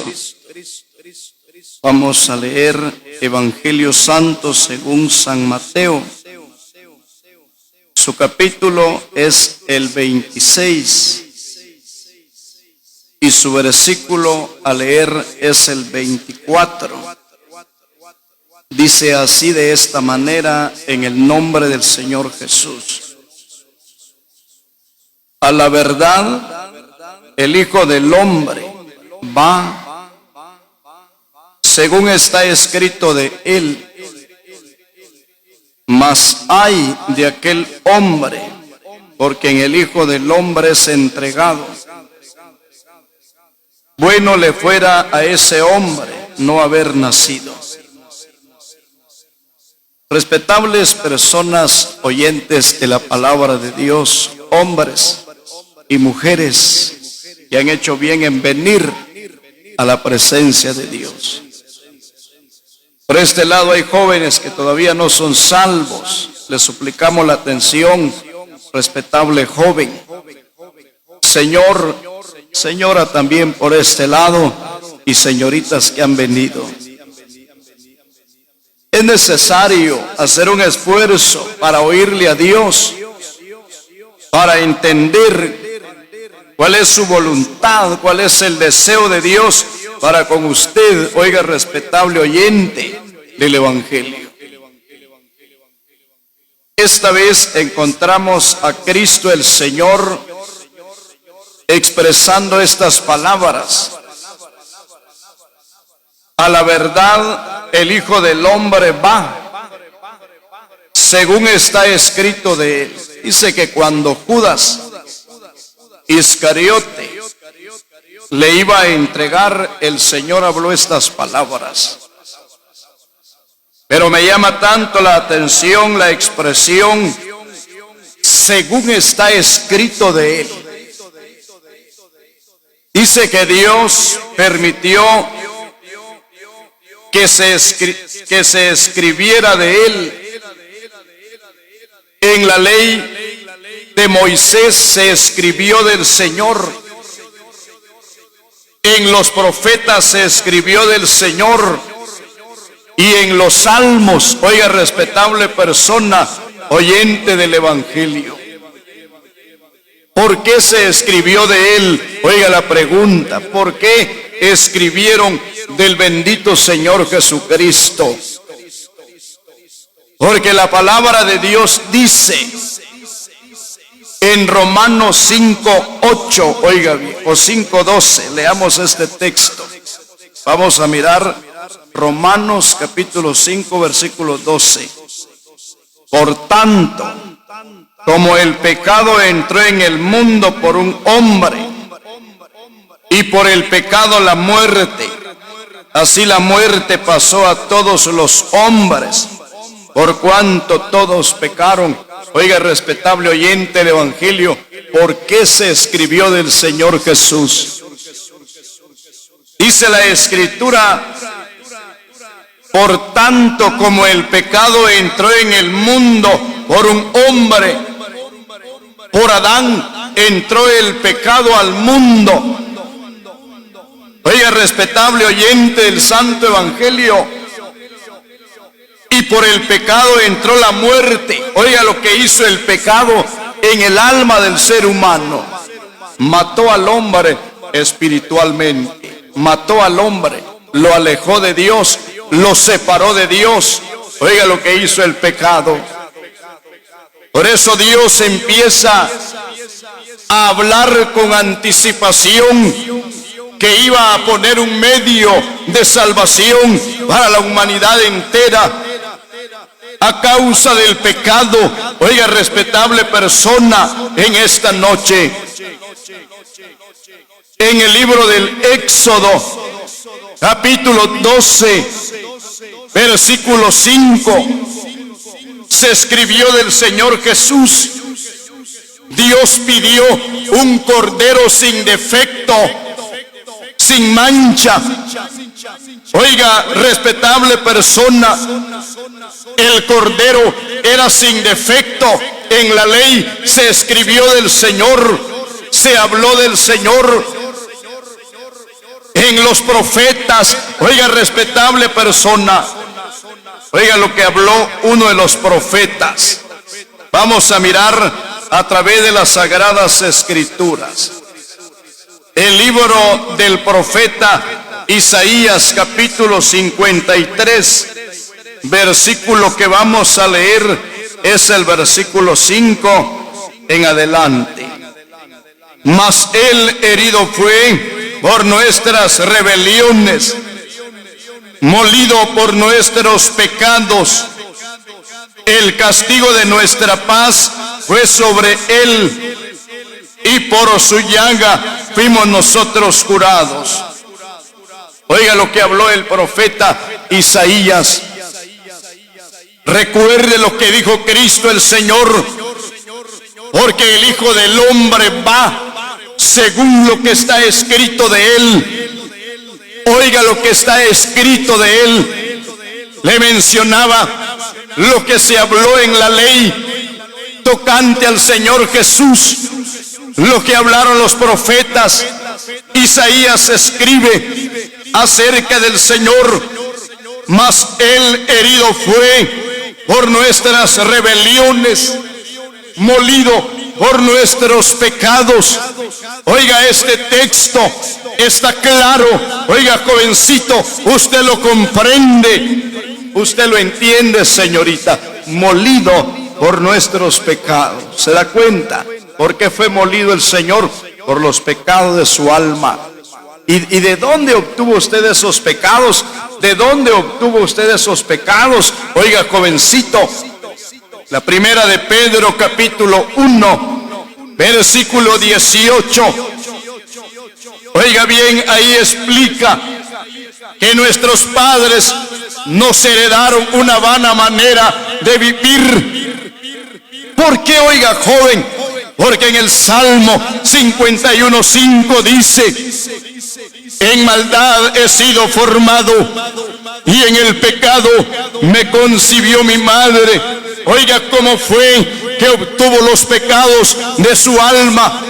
Cristo. Vamos a leer Evangelio Santo según San Mateo. Su capítulo es el 26 y su versículo a leer es el 24. Dice así de esta manera en el nombre del Señor Jesús. A la verdad, el Hijo del Hombre va según está escrito de él. Mas ay de aquel hombre, porque en el Hijo del Hombre es entregado. Bueno le fuera a ese hombre no haber nacido. Respetables personas oyentes de la palabra de Dios, hombres y mujeres que han hecho bien en venir a la presencia de Dios. Por este lado hay jóvenes que todavía no son salvos. Les suplicamos la atención, respetable joven. Señor, señora también por este lado y señoritas que han venido. Es necesario hacer un esfuerzo para oírle a Dios, para entender cuál es su voluntad, cuál es el deseo de Dios para con usted, oiga, respetable oyente del Evangelio. Esta vez encontramos a Cristo el Señor expresando estas palabras. A la verdad, el Hijo del Hombre va, según está escrito de él. Dice que cuando Judas Iscariote le iba a entregar, el Señor habló estas palabras. Pero me llama tanto la atención la expresión, según está escrito de él. Dice que Dios permitió que se escribiera de él. En la ley de Moisés se escribió del Señor. En los profetas se escribió del Señor. Y en los salmos, oiga, respetable persona, oyente del Evangelio. ¿Por qué se escribió de él? Oiga la pregunta, ¿por qué escribieron del bendito Señor Jesucristo? Porque la palabra de Dios dice en Romanos 5:8, oiga bien, o 5:12, leamos este texto. Vamos a mirar Romanos capítulo 5, versículo 12. Por tanto, como el pecado entró en el mundo por un hombre, y por el pecado la muerte, así la muerte pasó a todos los hombres, por cuanto todos pecaron. Oiga, respetable oyente del Evangelio, ¿por qué se escribió del Señor Jesús? Dice la Escritura, por tanto como el pecado entró en el mundo por un hombre, por Adán entró el pecado al mundo. Oiga, respetable oyente del Santo Evangelio, y por el pecado entró la muerte. Oiga lo que hizo el pecado en el alma del ser humano. Mató al hombre espiritualmente, mató al hombre, lo alejó de Dios, lo separó de Dios. Oiga lo que hizo el pecado. Por eso Dios empieza a hablar con anticipación que iba a poner un medio de salvación para la humanidad entera a causa del pecado. Oiga, respetable persona, en esta noche, en el libro del Éxodo, capítulo 12, versículo 5, se escribió del Señor Jesús. Dios pidió un cordero sin defecto, sin mancha. Oiga, respetable persona, el cordero era sin defecto. En la ley se escribió del Señor, se habló del Señor. En en los profetas. Oiga, respetable persona, oiga lo que habló uno de los profetas. Vamos a mirar a través de las Sagradas Escrituras. El libro del profeta Isaías, capítulo 53, versículo que vamos a leer es el versículo 5 en adelante. Mas él herido fue por nuestras rebeliones, molido por nuestros pecados. El castigo de nuestra paz fue sobre él, y por su llaga fuimos nosotros curados. Oiga lo que habló el profeta Isaías. Recuerde lo que dijo Cristo el Señor, porque el Hijo del Hombre va según lo que está escrito de él. Oiga lo que está escrito de él. Le mencionaba lo que se habló en la ley tocante al Señor Jesús, lo que hablaron los profetas. Isaías escribe acerca del Señor: mas él herido fue por nuestras rebeliones, molido por nuestros pecados. Oiga, este texto está claro. Oiga, jovencito, usted lo comprende, usted lo entiende, señorita. Molido por nuestros pecados. ¿Se da cuenta por qué fue molido el Señor? Por los pecados de su alma. ¿Y de dónde obtuvo usted esos pecados? ¿De dónde obtuvo usted esos pecados? Oiga, jovencito, la primera de Pedro, capítulo 1, versículo 18. Oiga bien, ahí explica que nuestros padres nos heredaron una vana manera de vivir. ¿Por qué, oiga, joven? Porque en el Salmo 51:5 dice: en maldad he sido formado, y en el pecado me concibió mi madre. Oiga, ¿cómo fue que obtuvo los pecados de su alma?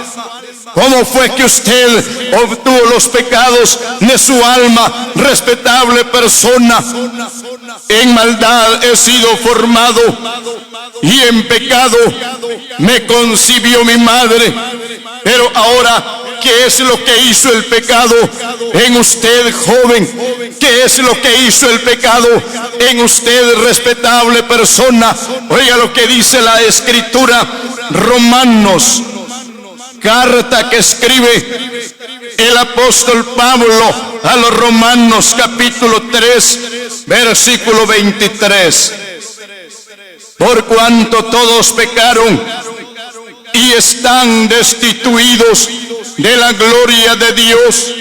¿Cómo fue que usted obtuvo los pecados de su alma, respetable persona? En maldad he sido formado, y en pecado me concibió mi madre. Pero ahora, ¿qué es lo que hizo el pecado en usted, joven? ¿Qué es lo que hizo el pecado en usted, respetable persona? Oiga lo que dice la Escritura, Romanos, carta que escribe el apóstol Pablo a los Romanos, capítulo 3, versículo 23. Por cuanto todos pecaron y están destituidos de la gloria de Dios.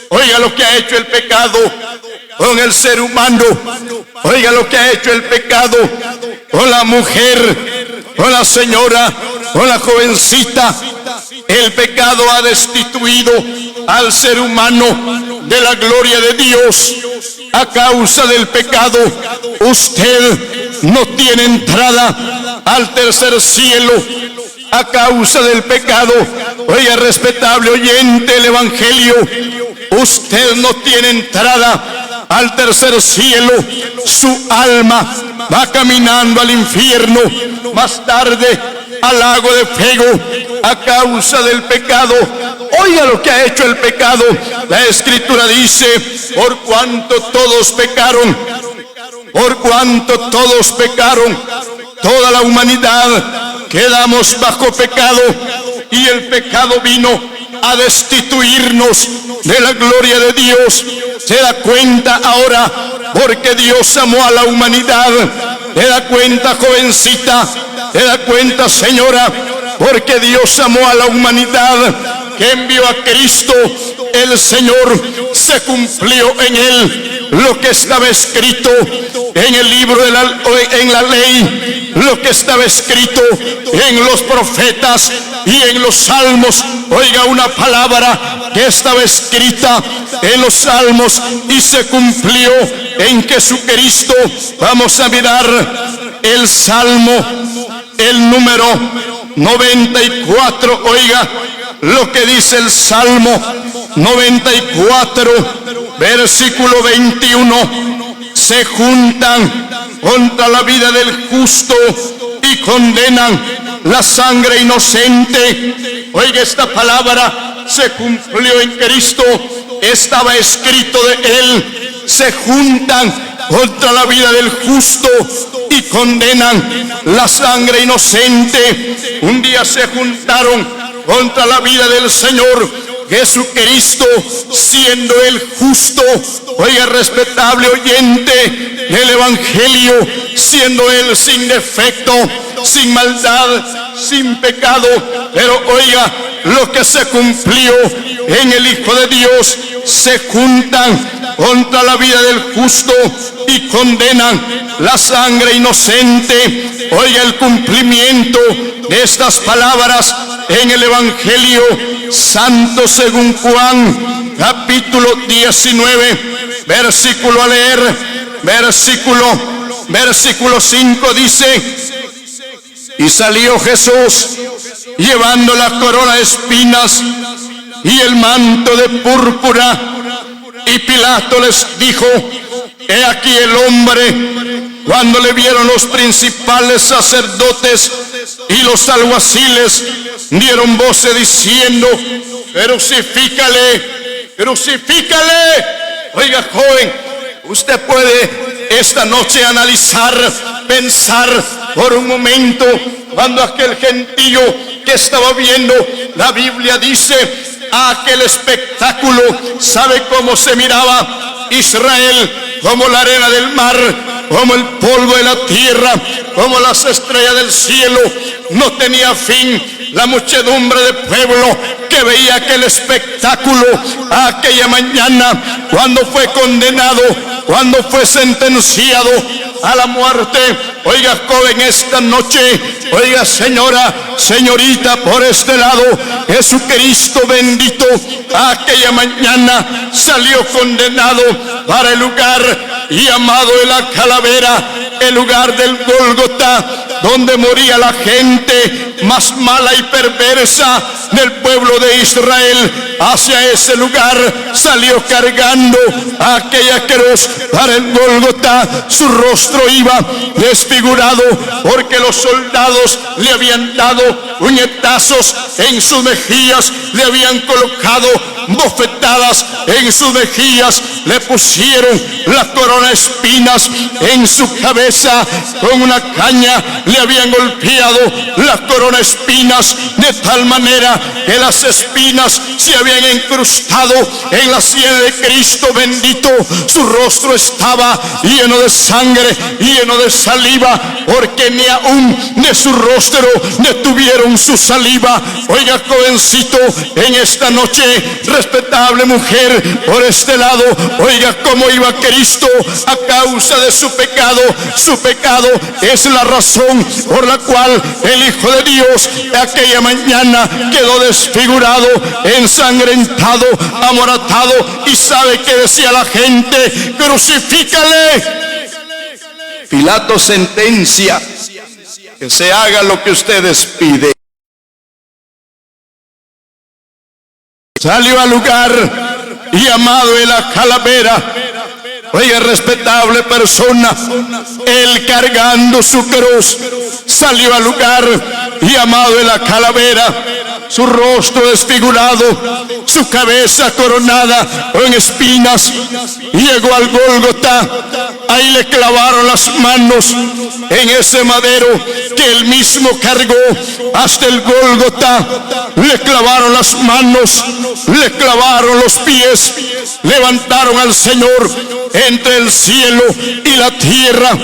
Oiga lo que ha hecho el pecado con el ser humano. Oiga lo que ha hecho el pecado con la mujer, con la señora, con la jovencita. El pecado ha destituido al ser humano de la gloria de Dios. A causa del pecado, usted no tiene entrada al tercer cielo. A causa del pecado, oiga, respetable oyente del Evangelio, usted no tiene entrada al tercer cielo. Su alma va caminando al infierno, más tarde al lago de fuego, a causa del pecado. Oiga lo que ha hecho el pecado. La Escritura dice: por cuanto todos pecaron, por cuanto todos pecaron, toda la humanidad quedamos bajo pecado, y el pecado vino a destituirnos de la gloria de Dios. ¿Se da cuenta ahora? Porque Dios amó a la humanidad. ¿Se da cuenta, jovencita? ¿Se da cuenta, señora? Porque Dios amó a la humanidad, que envió a Cristo el Señor. Se cumplió en él lo que estaba escrito en el libro de en la ley, lo que estaba escrito en los profetas y en los salmos. Oiga, una palabra que estaba escrita en los salmos y se cumplió en Jesucristo. Vamos a mirar el salmo, el número 94. Oiga lo que dice el salmo 94, versículo 21, se juntan contra la vida del justo y condenan la sangre inocente. Oiga, esta palabra se cumplió en Cristo, estaba escrito de Él. Se juntan contra la vida del justo y condenan la sangre inocente. Un día se juntaron contra la vida del Señor Jesucristo, siendo el justo. Oiga, respetable oyente del Evangelio, siendo Él sin defecto, sin maldad, sin pecado. Pero oiga, lo que se cumplió en el Hijo de Dios: se juntan contra la vida del justo y condenan la sangre inocente. Oiga, el cumplimiento de estas palabras en el Evangelio Santo según Juan, capítulo 19, versículo a leer, versículo 5 dice: y salió Jesús llevando la corona de espinas y el manto de púrpura, y Pilato les dijo: he aquí el hombre. Cuando le vieron los principales sacerdotes y los alguaciles, dieron voces diciendo: crucifícale, crucifícale. Oiga, joven, usted puede esta noche analizar, pensar por un momento, cuando aquel gentío que estaba viendo, la Biblia dice, aquel espectáculo, ¿sabe cómo se miraba Israel? Como la arena del mar, como el polvo de la tierra, como las estrellas del cielo. No tenía fin la muchedumbre de pueblo que veía aquel espectáculo aquella mañana, cuando fue condenado, cuando fue sentenciado a la muerte. Oiga, joven, esta noche, oiga, señora, señorita, por este lado, Jesucristo bendito, aquella mañana salió condenado para el lugar llamado de la calavera, el lugar del Gólgota, donde moría la gente más mala y perversa del pueblo de Israel. Hacia ese lugar salió cargando a aquella cruz para el Gólgota. Su rostro iba desfigurado porque los soldados le habían dado puñetazos en sus mejillas, le habían colocado bofetadas en sus mejillas, le pusieron la corona de espinas en su cabeza, con una caña le habían golpeado la corona de espinas de tal manera que las espinas se habían incrustado en la sien de Cristo bendito. Su rostro estaba lleno de sangre, lleno de saliva, porque ni aún de su rostro detuvieron su saliva. Oiga, jovencito, en esta noche, respetable mujer, por este lado, oiga cómo iba Cristo a causa de su pecado. Su pecado es la razón por la cual el Hijo de Dios aquella mañana quedó desfigurado, ensangrentado, amoratado. Y sabe que decía la gente: crucifícale. Pilato sentencia que se haga lo que ustedes piden. Salió al lugar llamado de la calavera. Oiga, respetable persona, él cargando su cruz salió al lugar llamado de la calavera, su rostro desfigurado, su cabeza coronada con espinas. Llegó al Gólgota, ahí le clavaron las manos en ese madero que él mismo cargó hasta el Gólgota. Le clavaron las manos, le clavaron los pies, levantaron al Señor entre el cielo y la tierra.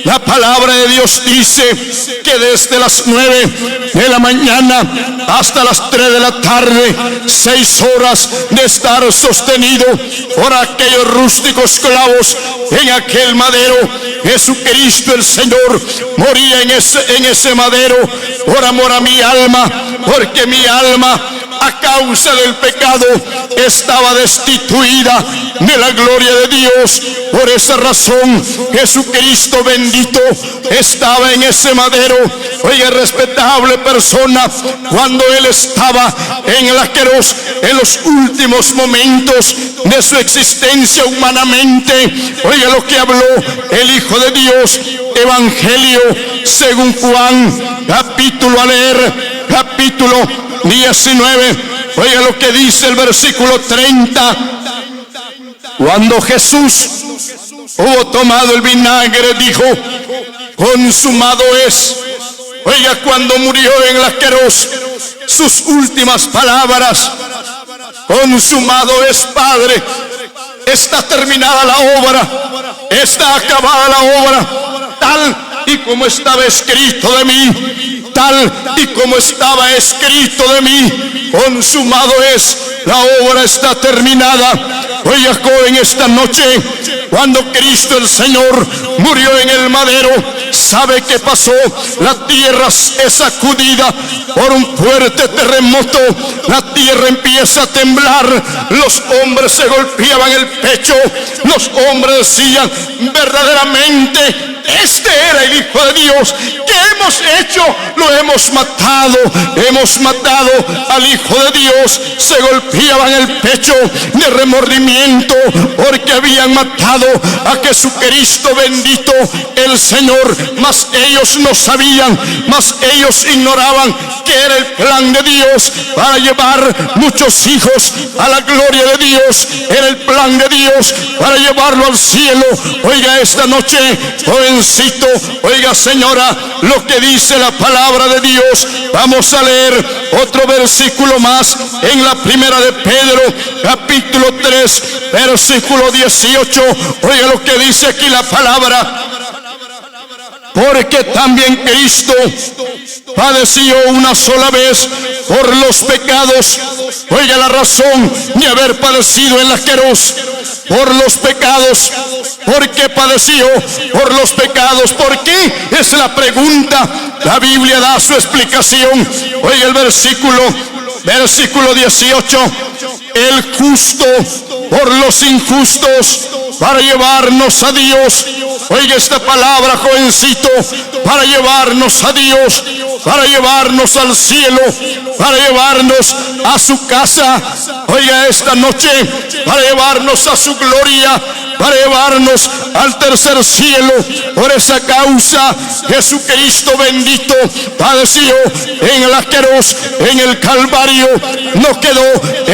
La palabra de Dios dice que desde las 9 de la mañana hasta las 3 de la tarde, 6 horas de estar sostenido por aquellos rústicos clavos en aquel madero. Jesucristo el Señor moría en ese madero por amor a mi alma, porque mi alma, a causa del pecado, estaba destituida de la gloria de Dios. Por esa razón, Jesucristo bendito estaba en ese madero Oiga, respetable persona, cuando él estaba en la Querós, en los últimos momentos de su existencia humanamente, oiga lo que habló el Hijo de Dios. Evangelio según Juan, capítulo 19. Oiga lo que dice el versículo 30. Cuando Jesús hubo tomado el vinagre, dijo: consumado es. Oiga, cuando murió en la Querós, sus últimas palabras: consumado es, Padre. Está terminada la obra, está acabada la obra, tal y como estaba escrito de mí, tal y como estaba escrito de mí, consumado es, la obra está terminada. Oiga, joven, esta noche, cuando Cristo el Señor murió en el madero, ¿sabe qué pasó? La tierra es sacudida por un fuerte terremoto, la tierra empieza a temblar, los hombres se golpeaban el pecho, los hombres decían: verdaderamente este era el Hijo de Dios. ¿Qué hemos hecho? Lo hemos matado al Hijo de Dios. Se golpeaban el pecho de remordimiento porque habían matado a Jesucristo bendito el Señor. Mas ellos no sabían, mas ellos ignoraban que era el plan de Dios para llevar muchos hijos a la gloria de Dios. Era el plan de Dios para llevarlo al cielo. Oiga, esta noche, jovencito, oiga, señora, lo que dice la palabra de Dios. Vamos a leer otro versículo más en la primera de Pedro, capítulo 3, versículo 18. Oiga lo que dice aquí la palabra: porque también Cristo padeció una sola vez por los pecados. Oiga la razón de haber padecido en la Querós: por los pecados. ¿Por qué padeció? Por los pecados. ¿Por qué? Es la pregunta. La Biblia da su explicación. Oiga el versículo 18: el justo por los injustos, para llevarnos a Dios. Oiga esta palabra, jovencito: para llevarnos a Dios, para llevarnos al cielo, para llevarnos a su casa. Oiga esta noche, para llevarnos a su gloria, para llevarnos al tercer cielo. Por esa causa Jesucristo bendito padeció en la Querós, en el Calvario. No quedó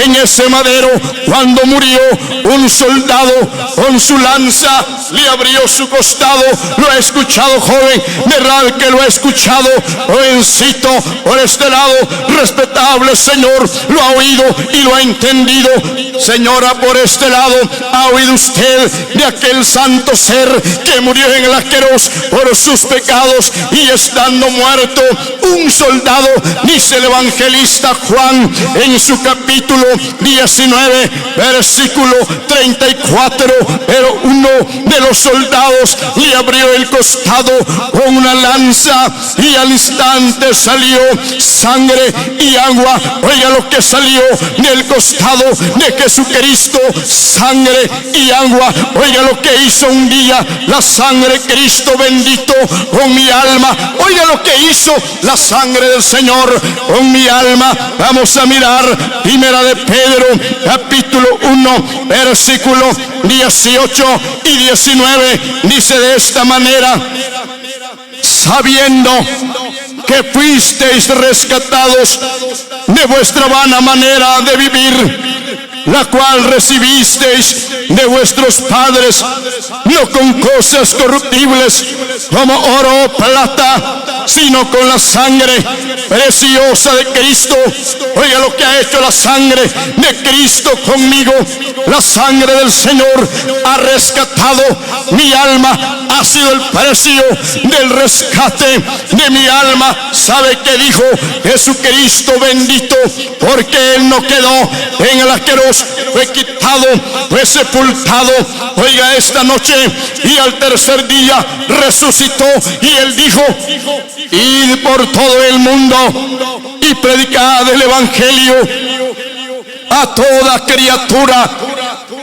en ese madero. Cuando murió, un soldado con su lanza le abrió su costado. Lo ha escuchado, joven, verdad que lo ha escuchado. Jovencito, por este lado, respetable señor, lo ha oído y lo ha entendido. Señora, por este lado, ¿ha oído usted de aquel santo ser que murió en la Querós por sus pecados? Y estando muerto, un soldado, dice el evangelista Juan en su capítulo 19, versículo 34, pero uno de los soldados le abrió el costado con una lanza y al instante salió sangre y agua. Oiga lo que salió del costado de Jesucristo: sangre y agua. Oiga lo que hizo un día la sangre de Cristo bendito con mi alma. Oiga lo que hizo la sangre del Señor con mi alma. Vamos a mirar primera de Pedro, capítulo 1, versículo 18 y 19. Dice de esta manera: sabiendo que fuisteis rescatados de vuestra vana manera de vivir, la cual recibisteis de vuestros padres, no con cosas corruptibles como oro o plata, sino con la sangre preciosa de Cristo. Oiga lo que ha hecho la sangre de Cristo conmigo. La sangre del Señor ha rescatado mi alma, ha sido el precio del rescate de mi alma. ¿Sabe qué dijo Jesucristo bendito? Porque Él no quedó en la Querós, fue quitado, fue sepultado. Oiga esta noche, y al tercer día resucitó. Y Él dijo: id por todo el mundo y predicad el evangelio a toda criatura.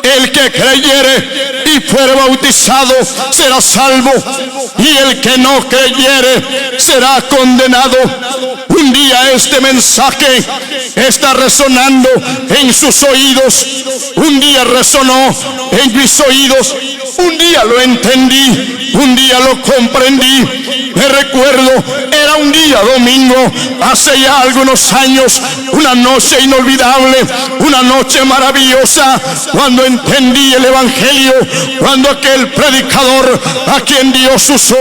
El que creyere y fuere bautizado será salvo, y el que no creyere será condenado. Un día este mensaje está resonando en sus oídos. Un día resonó en mis oídos. Un día lo entendí. Un día lo comprendí. Me recuerdo, era un día domingo, hace ya algunos años, una noche inolvidable, una noche maravillosa, cuando entendí el evangelio, cuando aquel predicador a quien Dios usó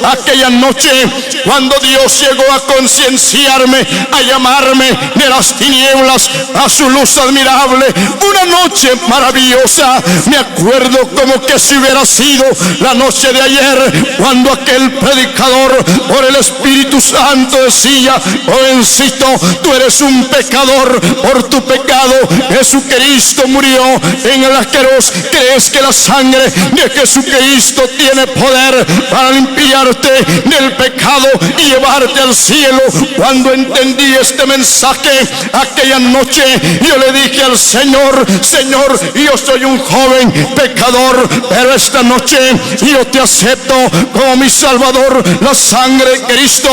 aquella noche, cuando Dios llegó a concienciarme, a llamarme de las tinieblas a su luz admirable, una noche maravillosa. Me acuerdo como que si hubiera sido la noche de ayer, cuando aquel predicador por el Espíritu Santo decía: jovencito, tú eres un pecador, por tu pecado Jesucristo murió en el asqueroso. ¿Crees que la sangre de Jesucristo tiene poder para limpiarte del pecado y llevarte al cielo? Cuando entendí este mensaje aquella noche, yo le dije al Señor: Señor, yo soy un joven pecador, pero esta noche yo te acepto como mi Salvador. La sangre de Cristo,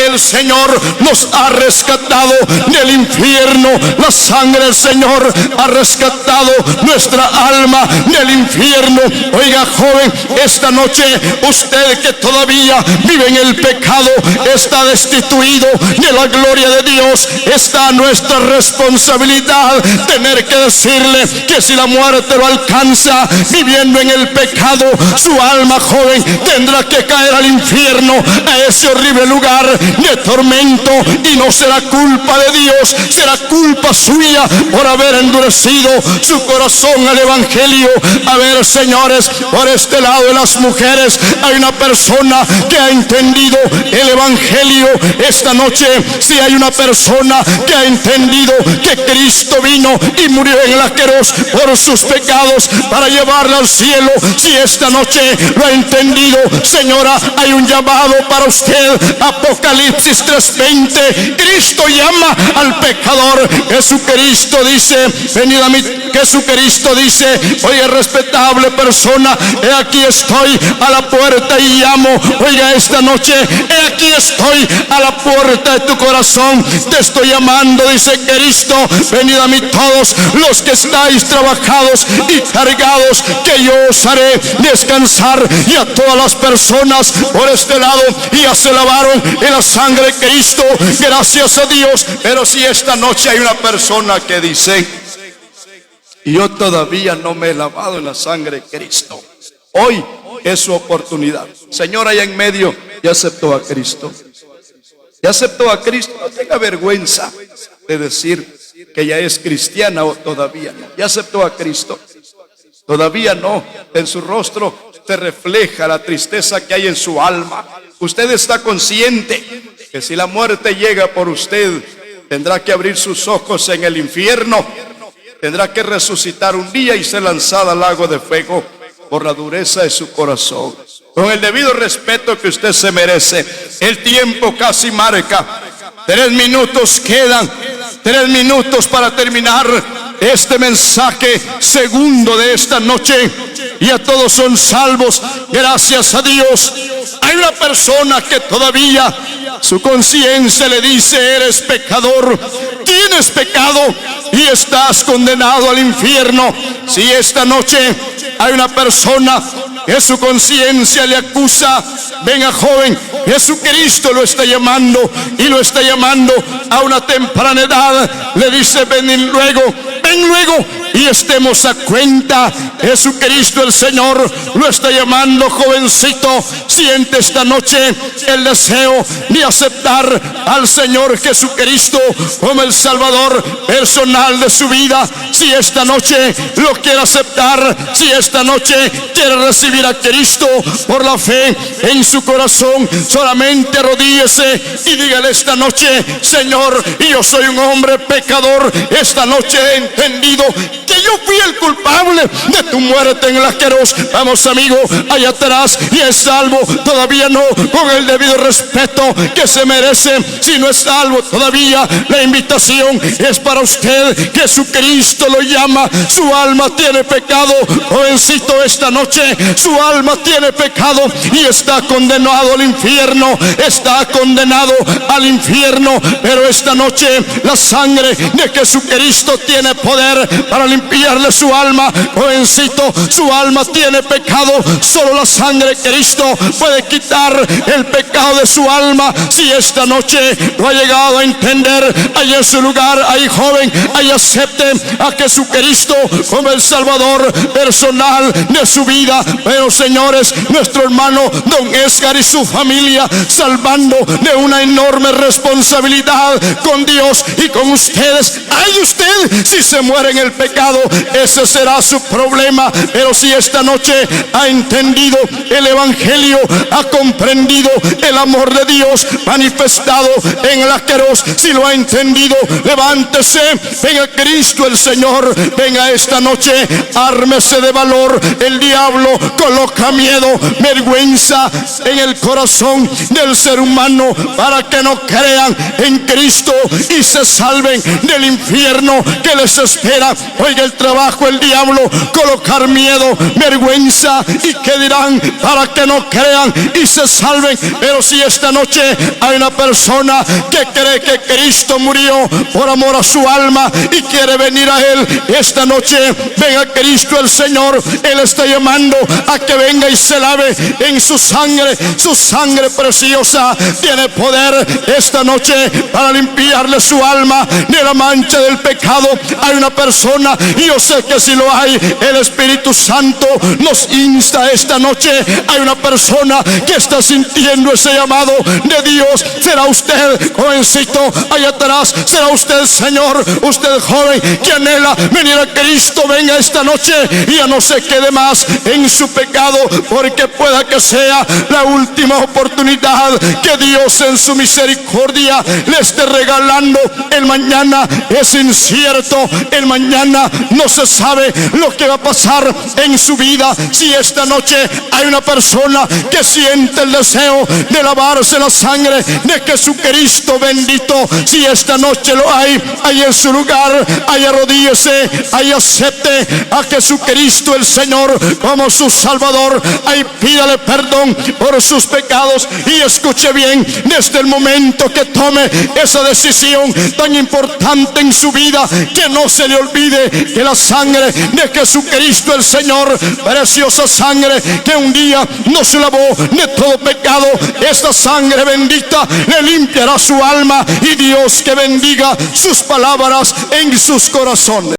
el Señor nos ha rescatado del infierno. La sangre del Señor ha rescatado nuestra alma del infierno. Oiga, joven, esta noche usted que todavía vive en el pecado, está destituido de la gloria de Dios. Está nuestra responsabilidad tener que decirle que si la muerte lo alcanza viviendo en el pecado, su alma, joven, tendrá que caer al infierno, a ese horrible lugar de tormento, y no será culpa de Dios, será culpa suya por haber endurecido su corazón al evangelio. A ver, señores, por este lado de las mujeres hay una persona que ha entendido el evangelio esta noche. Si hay una persona que ha entendido que Cristo vino y murió en la cruz por sus pecados para llevarla al cielo, si esta noche lo ha entendido, señora, hay un llamado para usted. Apocalipsis 3:20, Cristo llama al pecador. Jesucristo dice: venid a mí. Jesucristo dice: oye, respetable persona, he aquí estoy a la puerta y llamo. Oiga, esta noche, he aquí estoy a la puerta de tu corazón, te estoy llamando, dice Cristo. Venid a mí todos los que estáis trabajados y cargados, que yo os haré descansar. Y a todas las personas por este lado ya se lavaron en la sangre de Cristo, gracias a Dios. Pero si esta noche hay una persona que dice: yo todavía no me he lavado en la sangre de Cristo, hoy es su oportunidad. Señora, allá en medio, ya aceptó a Cristo. Ya aceptó a Cristo. No tenga vergüenza de decir que ya es cristiana o todavía no. Ya aceptó a Cristo. Todavía no. En su rostro se refleja la tristeza que hay en su alma. Usted está consciente que si la muerte llega por usted, tendrá que abrir sus ojos en el infierno, tendrá que resucitar un día y ser lanzada al lago de fuego por la dureza de su corazón. Con el debido respeto que usted se merece, el tiempo casi marca. 3 minutos quedan, 3 minutos para terminar este mensaje segundo de esta noche. Y a todos son salvos, gracias a Dios. Hay una persona que todavía su conciencia le dice: eres pecador, tienes pecado y estás condenado al infierno. Si esta noche hay una persona que su conciencia le acusa, venga, joven, Jesucristo lo está llamando, y lo está llamando a una temprana edad. Le dice: ven luego, ven luego, y estemos a cuenta. Jesucristo el Señor lo está llamando. Jovencito, siente esta noche el deseo de aceptar al Señor Jesucristo como el Salvador personal de su vida. Si esta noche lo quiere aceptar, si esta noche quiere recibir a Cristo por la fe en su corazón, solamente arrodíllese y dígale esta noche: Señor, yo soy un hombre pecador. Esta noche he entendido que yo fui el culpable de tu muerte en la cruz. Vamos, amigo, allá atrás, y es salvo, todavía no con el debido respeto que se merece. Si no es salvo todavía, la invitación es para usted. Jesucristo lo llama. Su alma tiene pecado, jovencito, esta noche su alma tiene pecado y está condenado al infierno, está condenado al infierno. Pero esta noche la sangre de Jesucristo tiene poder para limpiarle su alma. Jovencito, su alma tiene pecado, solo la sangre de Cristo puede quitar el pecado de su alma. Si esta noche lo ha llegado a entender, ahí en su lugar, ahí joven, ahí acepte a Jesucristo como el Salvador personal de su vida. Pero señores, nuestro hermano Don Edgar y su familia salvando de una enorme responsabilidad con Dios y con ustedes. Ay, usted si se muere en el pecado, ese será su problema. Pero si esta noche ha entendido el evangelio, ha comprendido el amor de Dios manifestado en la cruz, si lo ha entendido, levántese, venga Cristo el Señor, venga esta noche, ármese de valor. El diablo coloca miedo, vergüenza en el corazón del ser humano para que no crean en Cristo y se salven del infierno que les espera. Oiga el trabajo el diablo, colocar miedo, vergüenza y qué dirán para que no crean y se salven. Pero si esta noche hay una persona que cree que Cristo murió por amor a su alma y quiere venir a Él, esta noche venga Cristo el Señor. Él está llamando a que venga y se lave en su sangre preciosa tiene poder esta noche para limpiarle su alma de la mancha del pecado. Hay una persona, y yo sé que si lo hay, el Espíritu Santo nos insta esta noche. Hay una persona que está sintiendo ese llamado de Dios. Será usted, jovencito, allá atrás, será usted, señor, usted joven que anhela venir a Cristo. Venga esta noche y ya no se quede más en su pecado, porque pueda que sea la última oportunidad que Dios en su misericordia le esté regalando. El mañana es incierto, el mañana no se sabe lo que va a pasar en su vida. Si esta noche hay una persona que siente el deseo de lavarse la sangre de Jesucristo bendito, si esta noche lo hay, ahí en su lugar, ahí arrodíllese, ahí acepte a Jesucristo el Señor como su Salvador, ahí pídale perdón por sus pecados. Y escuche bien, desde el momento que tome esa decisión tan importante en su vida, que no se le olvide que la sangre de Jesucristo el Señor, preciosa sangre que un día nos lavó de todo pecado, esta sangre bendita le limpiará su alma, y Dios que bendiga sus palabras en sus corazones.